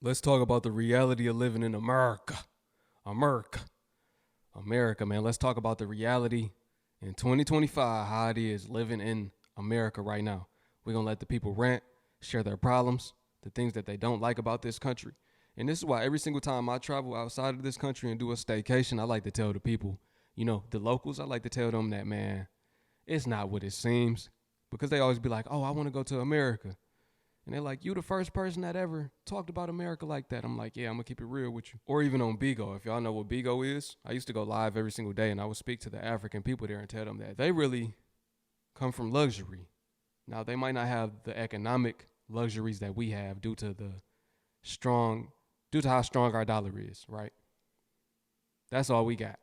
Let's talk about the reality of living in America. America, man. Let's talk about the reality in 2025, how it is living in America right now. We're going to let the people rant, share their problems, the things that they don't like about this country. And this is why every single time I travel outside of this country and do a staycation, I like to tell the people, the locals, I like to tell them that, man, it's not what it seems. Because they always be like, oh, I want to go to America. And they're like, you the first person that ever talked about America like that. I'm like, yeah, I'm going to keep it real with you. Or even on Bigo. If y'all know what Bigo is, I used to go live every single day and I would speak to the African people there and tell them that they really come from luxury. Now, they might not have the economic luxuries that we have due to how strong our dollar is, right? That's all we got.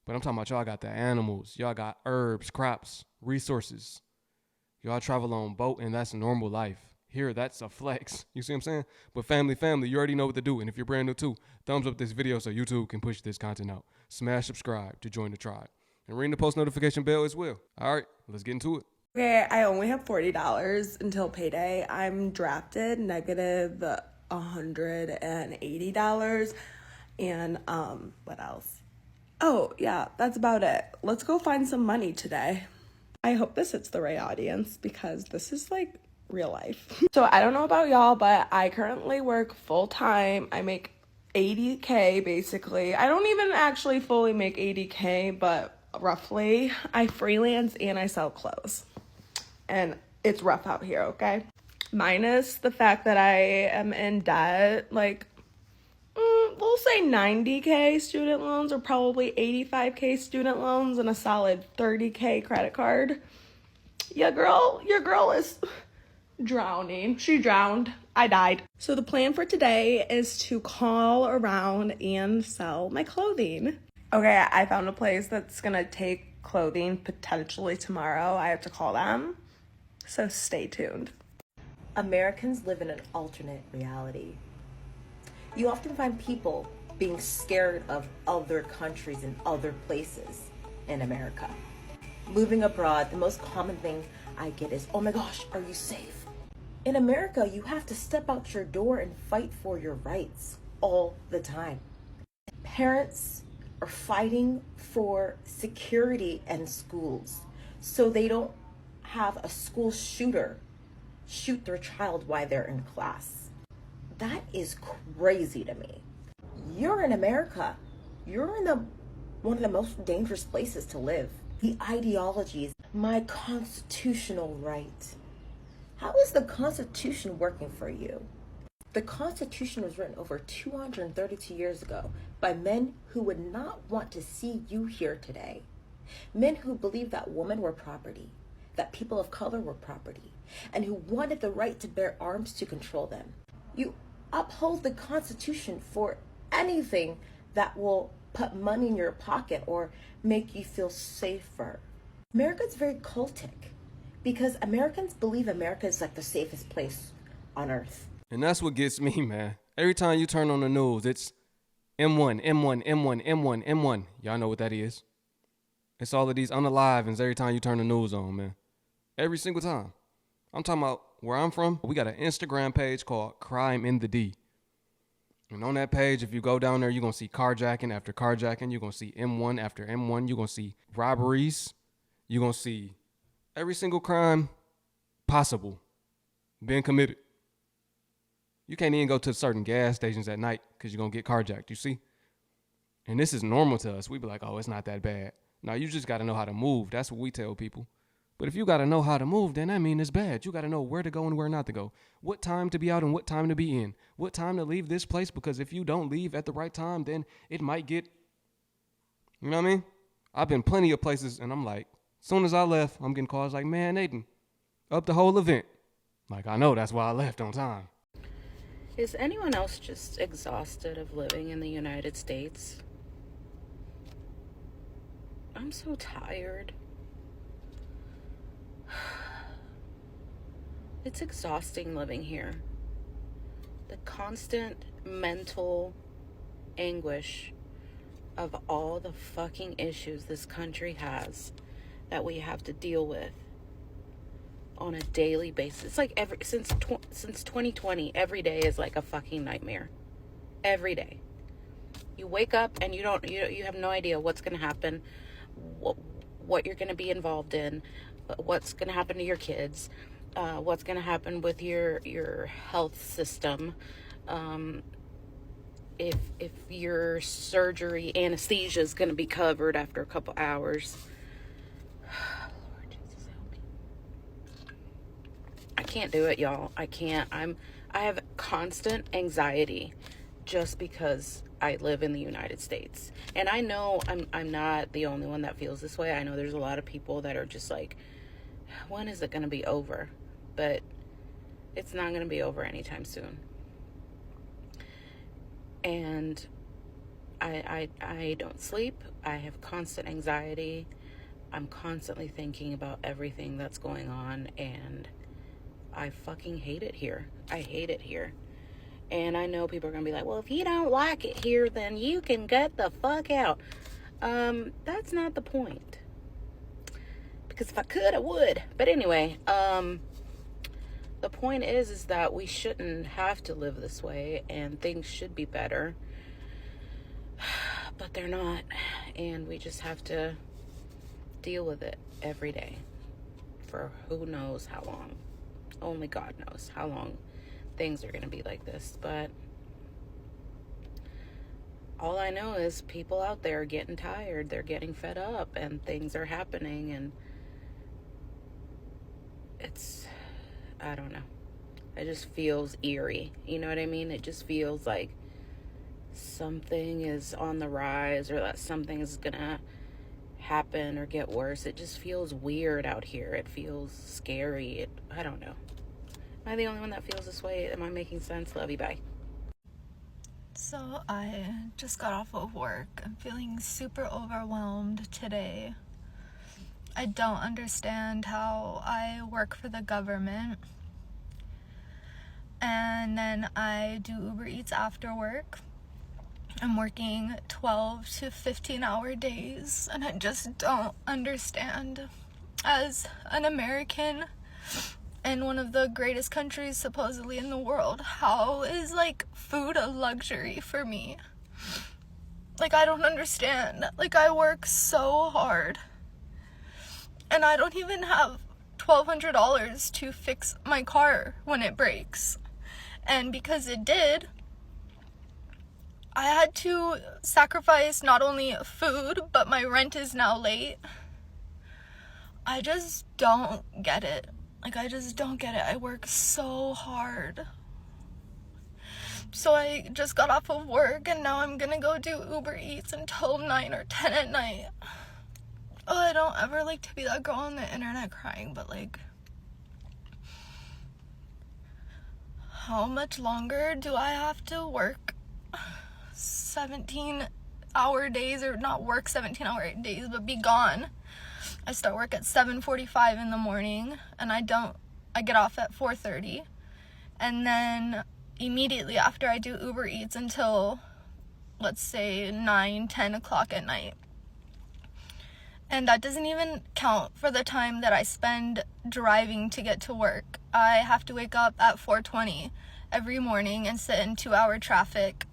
But I'm talking about y'all got the animals. Y'all got herbs, crops, resources. Y'all travel on boat and that's normal life. Here, that's a flex. You see what I'm saying? But family, you already know what to do. And if you're brand new too, thumbs up this video so YouTube can push this content out. Smash subscribe to join the tribe. And ring the post notification bell as well. All right, let's get into it. Okay, I only have $40 until payday. I'm drafted negative $180. And what else? Oh, yeah, that's about it. Let's go find some money today. I hope this hits the right audience because this is like real life. So I don't know about y'all, but I currently work full time. I make 80K basically. I don't even actually fully make 80K, but roughly. I freelance and I sell clothes. And it's rough out here, okay? Minus the fact that I am in debt, like, we'll say 90K student loans or probably 85K student loans and a solid 30K credit card. Your girl is drowning. She drowned. I died. So the plan for today is to call around and sell my clothing. Okay, I found a place that's gonna take clothing potentially tomorrow. I have to call them. So stay tuned. Americans live in an alternate reality. You often find people being scared of other countries and other places in America. Moving abroad, the most common thing I get is, oh my gosh, are you safe? In America, you have to step out your door and fight for your rights all the time. Parents are fighting for security in schools so they don't have a school shooter shoot their child while they're in class. That is crazy to me. You're in America. You're in one of the most dangerous places to live. The ideologies, my constitutional right. How is the Constitution working for you? The Constitution was written over 232 years ago by men who would not want to see you here today. Men who believed that women were property, that people of color were property, and who wanted the right to bear arms to control them. You uphold the Constitution for anything that will put money in your pocket or make you feel safer. America's very cultic because Americans believe America is like the safest place on earth. And that's what gets me, man. Every time you turn on the news, it's M1, M1, M1, M1, M1. Y'all know what that is. It's all of these unalivings every time you turn the news on, man. Every single time. I'm talking about where I'm from. We got an Instagram page called Crime in the D. And on that page, if you go down there, you're going to see carjacking after carjacking. You're going to see M1 after M1. You're going to see robberies. You're going to see every single crime possible being committed. You can't even go to certain gas stations at night because you're going to get carjacked, you see? And this is normal to us. We be like, oh, it's not that bad. Now, you just got to know how to move. That's what we tell people. But if you got to know how to move, then that means it's bad. You got to know where to go and where not to go. What time to be out and what time to be in. What time to leave this place, because if you don't leave at the right time, then it might get, you know what I mean? I've been plenty of places, and I'm like, as soon as I left, I'm getting calls like, man, Nathan, up the whole event. Like, I know that's why I left on time. Is anyone else just exhausted of living in the United States? I'm so tired. It's exhausting living here. The constant mental anguish of all the fucking issues this country has that we have to deal with on a daily basis. It's like since 2020, every day is like a fucking nightmare. every day. You wake up and you have no idea what's going to happen, what you're going to be involved in, what's going to happen to your kids, what's going to happen with your health system, if your surgery anesthesia is going to be covered after a couple hours. Lord Jesus, help me. I can't do it, y'all. I can't. I have constant anxiety just because I live in the United States. And I know I'm not the only one that feels this way. I know there's a lot of people that are just like, when is it going to be over? But it's not going to be over anytime soon. And I don't sleep. I have constant anxiety. I'm constantly thinking about everything that's going on, and I fucking hate it here. I hate it here. And I know people are going to be like, well, if you don't like it here, then you can get the fuck out. That's not the point. Because if I could, I would. But anyway, the point is that we shouldn't have to live this way, and things should be better. But they're not. And we just have to deal with it every day for who knows how long. Only God knows how long things are going to be like this. But all I know is people out there are getting tired. They're getting fed up, and things are happening, and it's, I don't know. It just feels eerie. You know what I mean? It just feels like something is on the rise, or that something is going to happen or get worse. It just feels weird out here. It feels scary. I don't know. Am I the only one that feels this way? Am I making sense? Love you. Bye. So I just got off of work. I'm feeling super overwhelmed today. I don't understand how I work for the government, and then I do Uber Eats after work. I'm working 12 to 15-hour days, and I just don't understand. As an American in one of the greatest countries supposedly in the world, how is like food a luxury for me? Like, I don't understand. Like, I work so hard, and I don't even have $1,200 to fix my car when it breaks. And because it did, I had to sacrifice not only food, but my rent is now late. I just don't get it. Like, I just don't get it. I work so hard. So I just got off of work, and now I'm gonna go do Uber Eats until 9 or 10 at night. Oh, I don't ever like to be that girl on the internet crying, but like, how much longer do I have to work 17-hour days, or not work 17-hour days, but be gone? I start work at 7:45 in the morning, and I get off at 4:30, and then immediately after I do Uber Eats until, let's say, 9-10 o'clock at night. And that doesn't even count for the time that I spend driving to get to work. I have to wake up at 4:20 every morning and sit in 2-hour traffic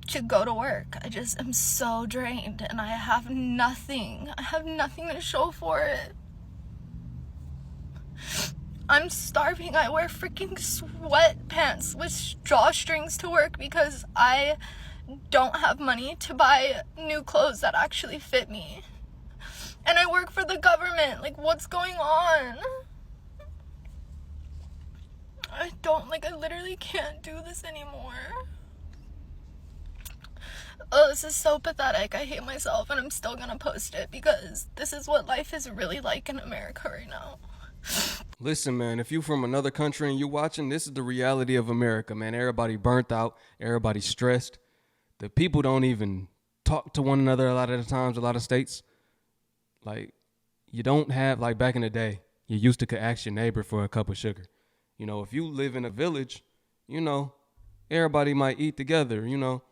to go to work. I just am so drained, and I have nothing. I have nothing to show for it. I'm starving. I wear freaking sweatpants with drawstrings to work because I don't have money to buy new clothes that actually fit me. And I work for the government. Like, what's going on? I literally can't do this anymore. Oh, this is so pathetic. I hate myself, and I'm still gonna post it because this is what life is really like in America right now. Listen, man, if you from another country and you watching, this is the reality of America, man. Everybody burnt out. Everybody stressed. The people don't even talk to one another a lot of the times, a lot of states. Like, you don't have, like back in the day, you used to could ask your neighbor for a cup of sugar. You know, if you live in a village, you know, everybody might eat together, you know.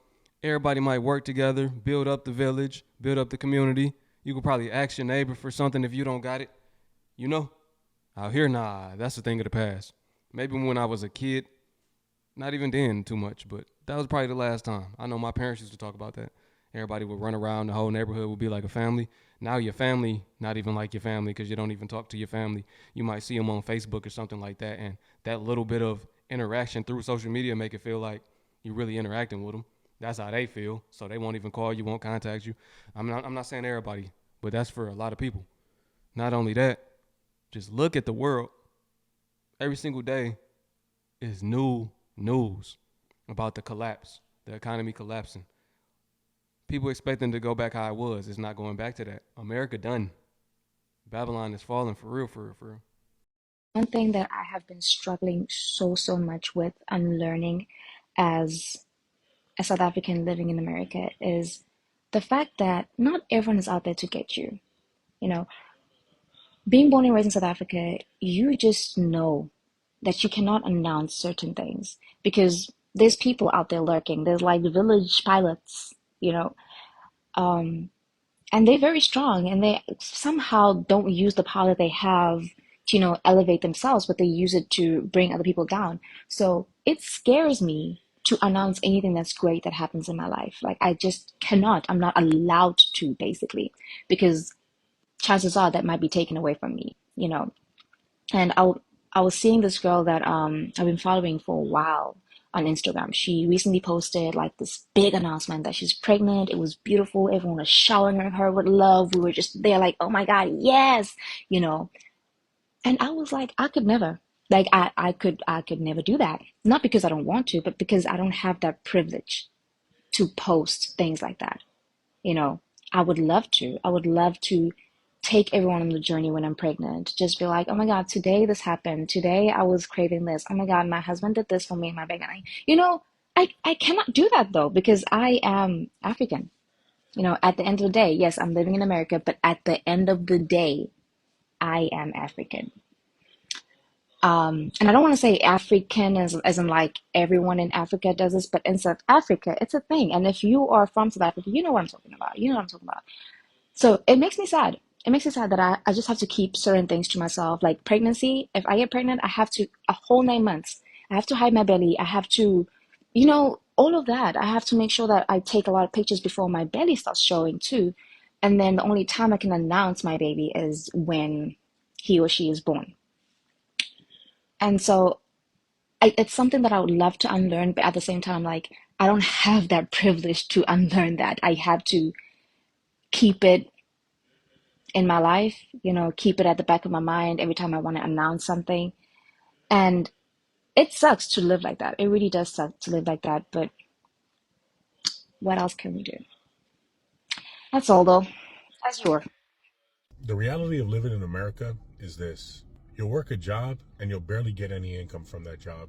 Everybody might work together, build up the village, build up the community. You could probably ask your neighbor for something if you don't got it, you know. Out here, nah, that's a thing of the past. Maybe when I was a kid, Not even then too much, but that was probably the last time. I know my parents used to talk about that. Everybody would run around, the whole neighborhood would be like a family. Now your family, not even like your family because you don't even talk to your family. You might see them on Facebook or something like that, and that little bit of interaction through social media make it feel like you're really interacting with them. That's how they feel, so they won't even call you, won't contact you. I'm not saying everybody, but that's for a lot of people. Not only that, just look at the world. Every single day is new news about the collapse, the economy collapsing. People expecting to go back how it was. It's not going back to that. America done. Babylon is falling for real, for real, for real. One thing that I have been struggling so much with unlearning as a South African living in America is the fact that not everyone is out there to get you. You know, being born and raised in South Africa, you just know that you cannot announce certain things because there's people out there lurking. There's like village pilots, you know, um, and they're very strong and they somehow don't use the power that they have to, elevate themselves, but they use it to bring other people down. So it scares me to announce anything that's great that happens in my life. Like I just cannot, I'm not allowed to basically, because chances are that might be taken away from me. And I was seeing this girl that I've been following for a while on Instagram. She recently posted like this big announcement that she's pregnant. It was beautiful. Everyone was showering her with love. We were just there like, oh my God, yes, you know. And I was like, I could never. Like I could never do that. Not because I don't want to, but because I don't have that privilege to post things like that. You know, I would love to. I would love to take everyone on the journey when I'm pregnant. Just be like, oh my God, today this happened. Today I was craving this. Oh my God, my husband did this for me in my beginning. I cannot do that though because I am African. At the end of the day, yes, I'm living in America, but at the end of the day, I am African. And I don't want to say African as in like everyone in Africa does this, but in South Africa, it's a thing. And if you are from South Africa, you know what I'm talking about. You know what I'm talking about. So it makes me sad. It makes me sad that I just have to keep certain things to myself. Like pregnancy, if I get pregnant, I have to, a whole 9 months. I have to hide my belly. I have to, all of that. I have to make sure that I take a lot of pictures before my belly starts showing too. And then the only time I can announce my baby is when he or she is born. And so it's something that I would love to unlearn, but at the same time, like, I don't have that privilege to unlearn that. I have to keep it in my life, keep it at the back of my mind every time I want to announce something. And it sucks to live like that. It really does suck to live like that. But what else can we do? That's all, though. As you were. The reality of living in America is this. You'll work a job and you'll barely get any income from that job.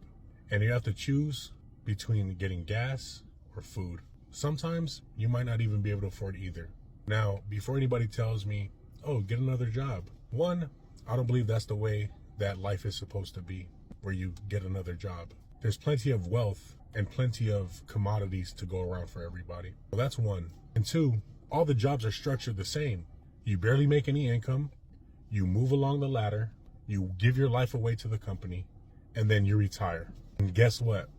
And you have to choose between getting gas or food. Sometimes you might not even be able to afford either. Now, before anybody tells me, oh, get another job. One, I don't believe that's the way that life is supposed to be, where you get another job. There's plenty of wealth and plenty of commodities to go around for everybody. Well, that's one. And two, all the jobs are structured the same. You barely make any income, you move along the ladder, you give your life away to the company, and then you retire. And guess what?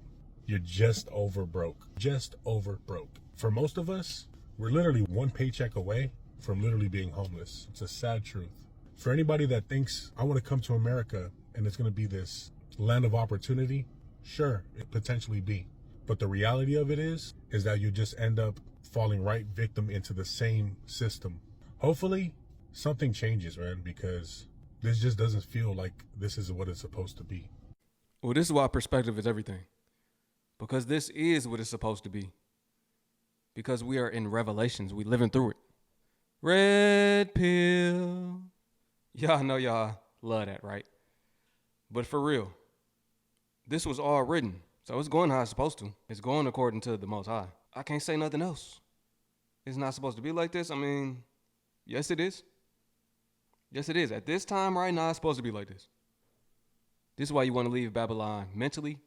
You're just over broke. Just over broke. For most of us, we're literally one paycheck away from literally being homeless. It's a sad truth. For anybody that thinks, I want to come to America and it's going to be this land of opportunity, sure, it potentially be. But the reality of it is that you just end up falling right victim into the same system. Hopefully, something changes, man, because this just doesn't feel like this is what it's supposed to be. Well, this is why perspective is everything. Because this is what it's supposed to be. Because we are in Revelations. We living through it. Red pill. Y'all know y'all love that, right? But for real, this was all written. So it's going how it's supposed to. It's going according to the Most High. I can't say nothing else. It's not supposed to be like this. I mean, yes, it is. Yes, it is. At this time right now, it's supposed to be like this. This is why you want to leave Babylon mentally.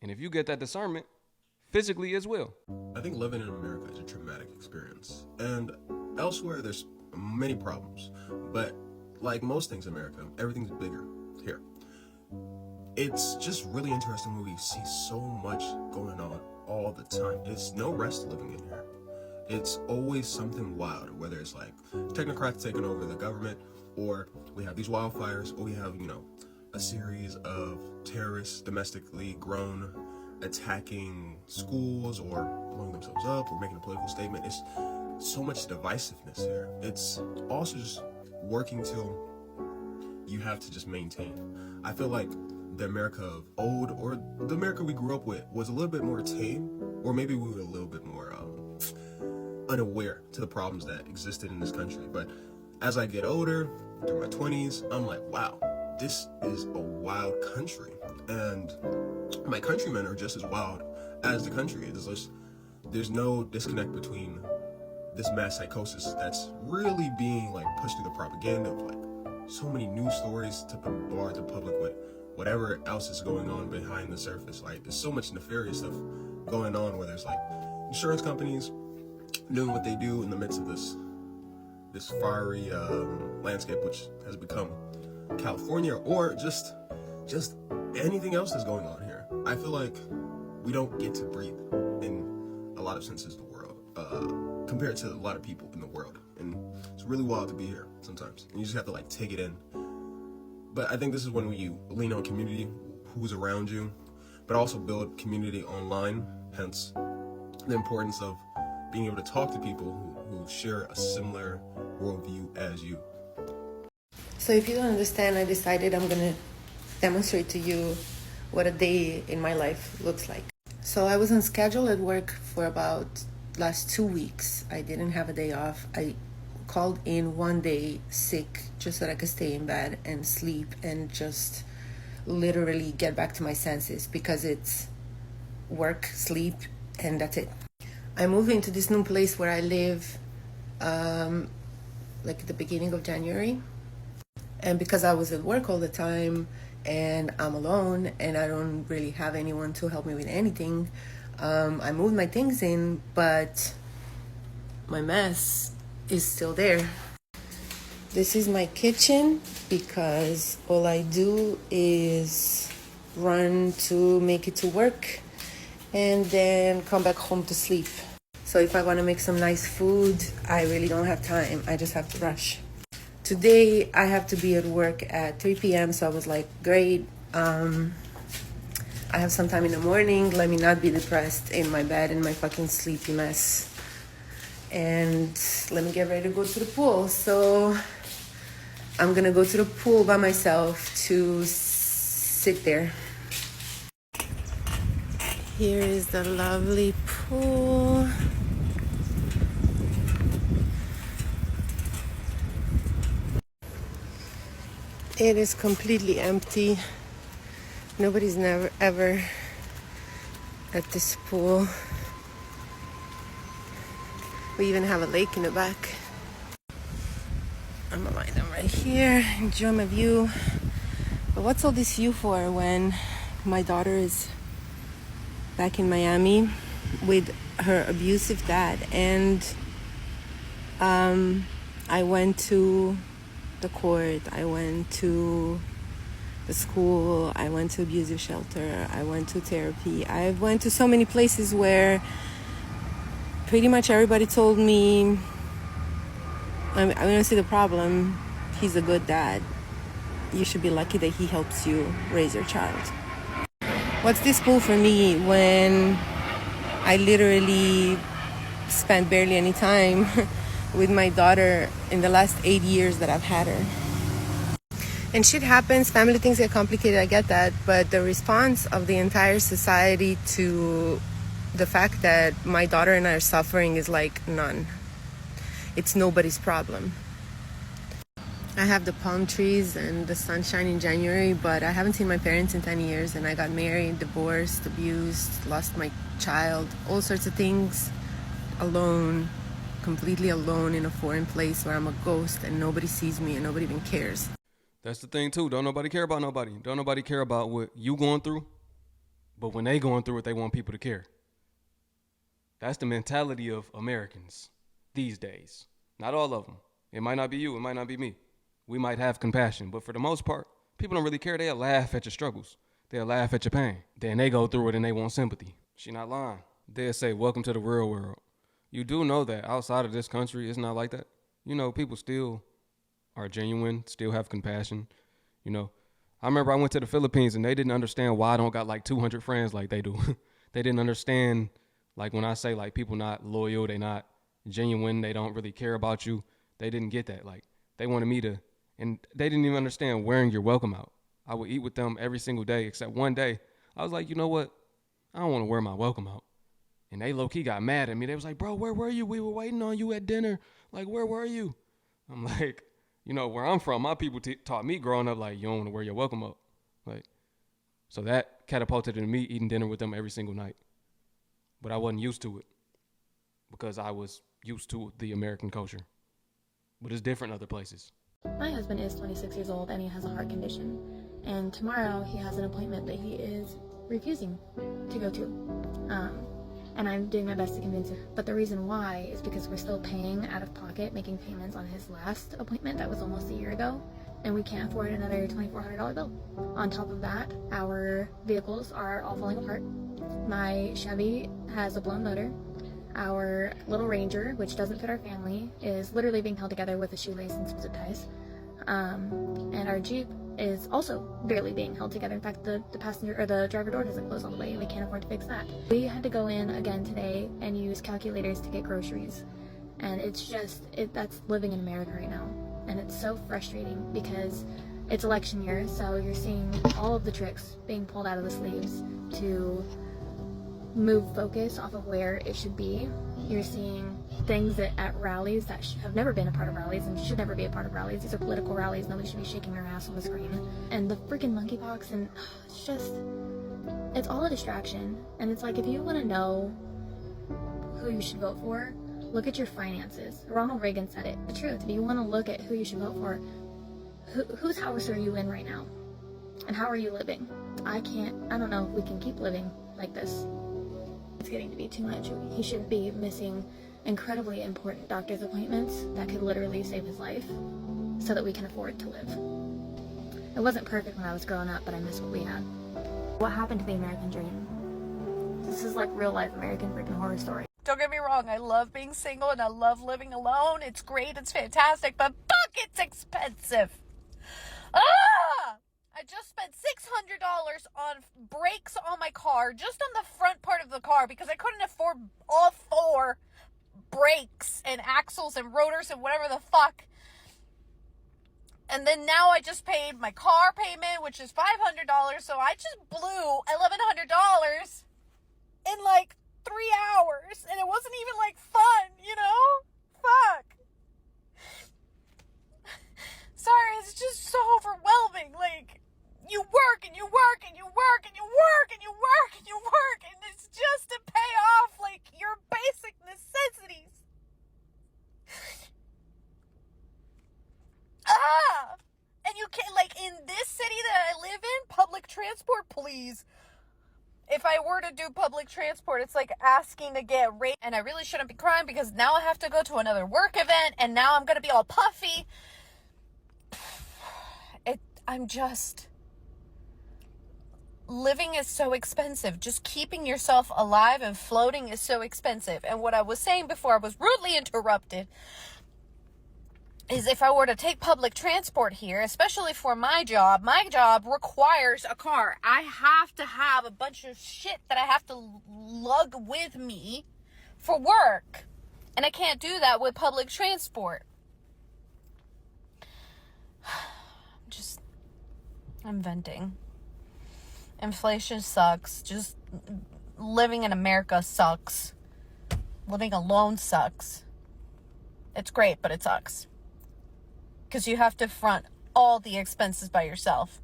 And if you get that discernment, physically as well. I think living in America is a traumatic experience. And elsewhere, there's many problems. But like most things in America, everything's bigger here. it's just really interesting when we see so much going on all the time. It's no rest living in here. It's always something wild, whether it's like technocrats taking over the government, or we have these wildfires, or we have, a series of terrorists domestically grown attacking schools or blowing themselves up or making a political statement. It's so much divisiveness here. It's also just working till you have to just maintain. I feel like the America of old, or the America we grew up with, was a little bit more tame, or maybe we were a little bit more unaware to the problems that existed in this country. But as I get older, through my 20s, I'm like, wow, this is a wild country. And my countrymen are just as wild as the country is. There's no disconnect between this mass psychosis that's really being like pushed through the propaganda of like so many news stories to bombard the public with whatever else is going on behind the surface. Like, there's so much nefarious stuff going on, where there's like insurance companies doing what they do in the midst of this fiery landscape which has become California, or just anything else that's going on here. I feel like we don't get to breathe in a lot of senses of the world, compared to a lot of people in the world, and it's really wild to be here sometimes, and you just have to like take it in. But I think this is when you lean on community, who's around you, but also build community online, hence the importance of being able to talk to people who share a similar worldview as you. So if you don't understand, I decided I'm going to demonstrate to you what a day in my life looks like. So I was on schedule at work for about last 2 weeks. I didn't have a day off. I called in one day sick just so that I could stay in bed and sleep and just literally get back to my senses, because it's work, sleep, and that's it. I moved into this new place where I live like at the beginning of January. And because I was at work all the time and I'm alone and I don't really have anyone to help me with anything, I moved my things in, but my mess is still there. This is my kitchen, because all I do is run to make it to work and then come back home to sleep. So if I want to make some nice food, I really don't have time. I just have to rush. Today, I have to be at work at 3 p.m., so I was like, great. I have some time in the morning. Let me not be depressed in my bed in my fucking sleepy mess. And let me get ready to go to the pool. So I'm going to go to the pool by myself to sit there. Here is the lovely pool. It is completely empty. Nobody's never ever at this pool. We even have a lake in the back. I'm gonna lie down right here, enjoy my view. But what's all this view for when my daughter is back in Miami with her abusive dad? And I went to the court, I went to the school, I went to abusive shelter, I went to therapy. I went to so many places where pretty much everybody told me, I don't see the problem. He's a good dad. You should be lucky that he helps you raise your child. What's this pool for me when I literally spent barely any time with my daughter in the last 8 years that I've had her? And shit happens, family things get complicated, I get that, but the response of the entire society to the fact that my daughter and I are suffering is like none. It's nobody's problem. I have the palm trees and the sunshine in January, but I haven't seen my parents in 10 years, and I got married, divorced, abused, lost my child, all sorts of things, alone, completely alone in a foreign place where I'm a ghost and nobody sees me and nobody even cares. That's the thing too. Don't nobody care about nobody. Don't nobody care about what you going through. But when they going through it, they want people to care. That's the mentality of Americans these days. Not all of them. It might not be you. It might not be me. We might have compassion. But for the most part, people don't really care. They'll laugh at your struggles. They'll laugh at your pain. Then they go through it and they want sympathy. She not lying. They'll say, welcome to the real world. You do know that outside of this country, it's not like that. You know, people still are genuine, still have compassion. You know, I remember I went to the Philippines and they didn't understand why I don't got like 200 friends like they do. They didn't understand, like when I say like people not loyal, they not genuine, they don't really care about you. They didn't get that. Like they wanted me to, and they didn't even understand wearing your welcome out. I would eat with them every single day except one day. I was like, you know what? I don't want to wear my welcome out. And they low-key got mad at me. They was like, bro, where were you? We were waiting on you at dinner. Like, where were you? I'm like, you know, where I'm from, my people taught me growing up, like, you don't want to wear your welcome up. Like, so that catapulted into me eating dinner with them every single night. But I wasn't used to it because I was used to the American culture. But it's different in other places. My husband is 26 years old and he has a heart condition. And tomorrow he has an appointment that he is refusing to go to. And I'm doing my best to convince her. But the reason why is because we're still paying out of pocket, making payments on his last appointment that was almost a year ago. And we can't afford another $2,400 bill. On top of that, our vehicles are all falling apart. My Chevy has a blown motor. Our little Ranger, which doesn't fit our family, is literally being held together with a shoelace and some zip ties. And our Jeep is also barely being held together. In fact, the passenger or the driver door doesn't close all the way, and we can't afford to fix that. We had to go in again today and use calculators to get groceries, and it's just that's living in America right now, and it's so frustrating because it's election year, so you're seeing all of the tricks being pulled out of the sleeves to move focus off of where it should be. You're seeing things that at rallies that have never been a part of rallies and should never be a part of rallies. These are political rallies. Nobody should be shaking their ass on the screen. And the freaking monkeypox, and it's all a distraction. And it's like, if you want to know who you should vote for, look at your finances. Ronald Reagan said it. The truth. If you want to look at who you should vote for, whose house are you in right now? And how are you living? I don't know if we can keep living like this. It's getting to be too much. He should be missing incredibly important doctor's appointments that could literally save his life so that we can afford to live. It wasn't perfect when I was growing up, but I miss what we had. What happened to the American dream? This is like real life American freaking horror story. Don't get me wrong, I love being single and I love living alone. It's great, it's fantastic, but fuck, it's expensive. I just spent $600 on brakes on my car, just on the front part of the car, because I couldn't afford all 4 brakes and axles and rotors and whatever the fuck. And then now I just paid my car payment, which is $500, so I just blew $1,100 in like 3 hours, and it wasn't even like fun, you know? Fuck. Sorry, it's just so overwhelming. Like, you work and you work and you work and you work and you work and you work, and it's just to pay off like your basic necessities. And you can't, like, in this city that I live in, public transport, please. If I were to do public transport, it's like asking to get rate, and I really shouldn't be crying because now I have to go to another work event, and now I'm gonna be all puffy. Living is so expensive. Just keeping yourself alive and floating is so expensive. And what I was saying before I was rudely interrupted is if I were to take public transport here, especially for my job requires a car. I have to have a bunch of shit that I have to lug with me for work. And I can't do that with public transport. I'm venting. Inflation sucks. Just living in America sucks. Living alone sucks. It's great, but it sucks. Because you have to front all the expenses by yourself.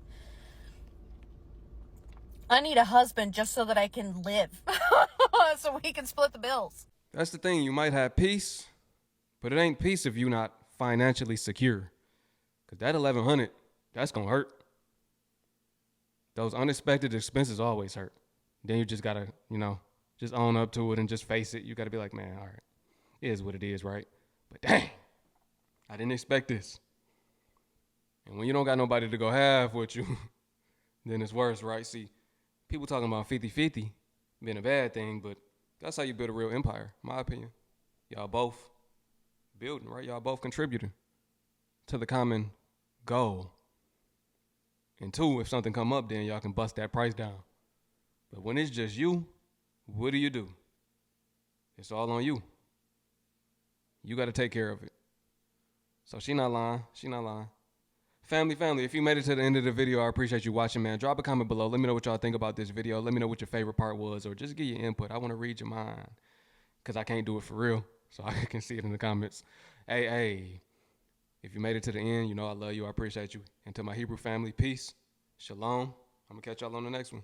I need a husband just so that I can live. So we can split the bills. That's the thing. You might have peace, but it ain't peace if you're not financially secure. Because that $1,100, that's going to hurt. Those unexpected expenses always hurt. Then you just got to, just own up to it and just face it. You got to be like, man, all right, it is what it is, right? But dang, I didn't expect this. And when you don't got nobody to go half with you, then it's worse, right? See, People talking about 50-50 being a bad thing, but that's how you build a real empire, in my opinion. Y'all both building, right? Y'all both contributing to the common goal. And two, if something come up, then y'all can bust that price down. But when it's just you, what do? It's all on you. You got to take care of it. So she not lying. Family, if you made it to the end of the video, I appreciate you watching, man. Drop a comment below. Let me know what y'all think about this video. Let me know what your favorite part was, or just give your input. I want to read your mind, because I can't do it for real, so I can see it in the comments. Hey, if you made it to the end, you know I love you. I appreciate you. And to my Hebrew family, peace. Shalom. I'm going to catch y'all on the next one.